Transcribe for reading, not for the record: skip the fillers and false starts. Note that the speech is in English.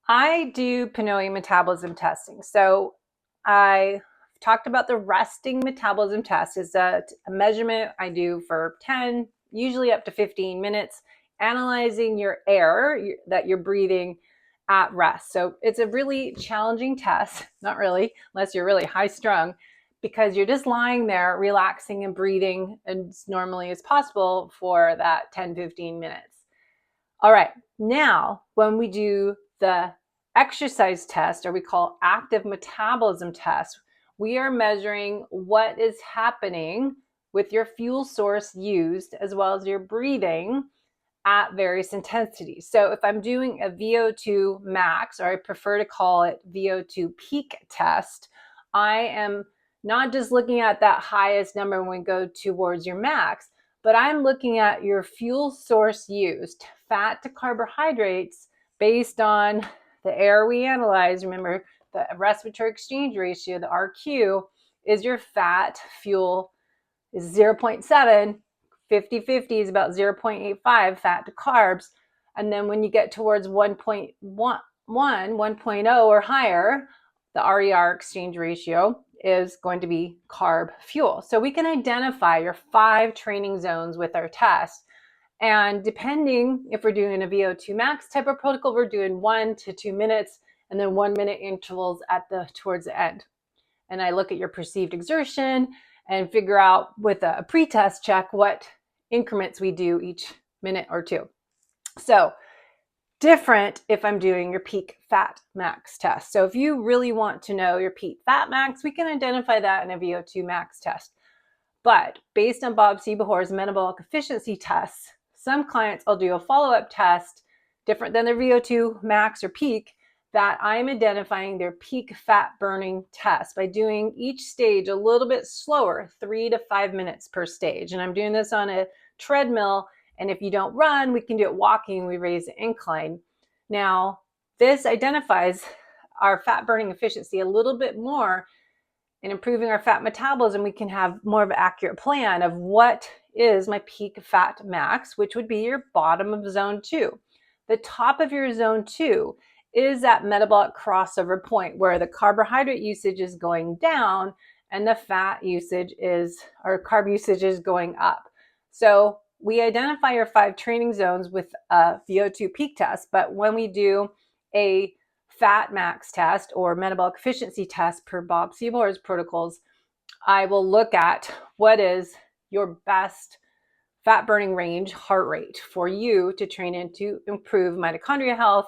I do Pinoy metabolism testing. So I talked about the resting metabolism test. Is a measurement I do for 10, usually up to 15 minutes, analyzing your air that you're breathing at rest. So it's a really challenging test, not really, unless you're really high strung, because you're just lying there relaxing and breathing as normally as possible for that 10, 15 minutes. All right, now when we do the exercise test, or we call active metabolism test, we are measuring what is happening with your fuel source used as well as your breathing at various intensities. So if I'm doing a VO2 max, or I prefer to call it VO2 peak test, I am not just looking at that highest number when we go towards your max, but I'm looking at your fuel source used, fat to carbohydrates, based on the air we analyze. Remember, the respiratory exchange ratio, the RQ, is your fat fuel is 0.7. 50-50 is about 0.85 fat to carbs. And then when you get towards 1.1, 1.0 or higher, the RER exchange ratio is going to be carb fuel. So we can identify your 5 training zones with our test. And depending if we're doing a VO2 max type of protocol, we're doing 1 to 2 minutes and then 1 minute intervals towards the end. And I look at your perceived exertion and figure out with a pretest check what increments we do each minute or two. So different if I'm doing your peak fat max test. So if you really want to know your peak fat max, we can identify that in a VO2 max test. But based on Bob Seebohor's metabolic efficiency tests, some clients I'll do a follow-up test different than their VO2 max or peak, that I'm identifying their peak fat burning test by doing each stage a little bit slower, 3 to 5 minutes per stage. And I'm doing this on a treadmill. And if you don't run, we can do it walking. We raise the incline. Now, this identifies our fat burning efficiency a little bit more. In improving our fat metabolism, we can have more of an accurate plan of what is my peak fat max, which would be your bottom of zone 2. The top of your zone 2 is that metabolic crossover point where the carbohydrate usage is going down and the fat usage or carb usage is going up. So we identify your 5 training zones with a VO2 peak test, but when we do a fat max test or metabolic efficiency test per Bob Seebohor's protocols, I will look at what is your best fat burning range heart rate for you to train in to improve mitochondria health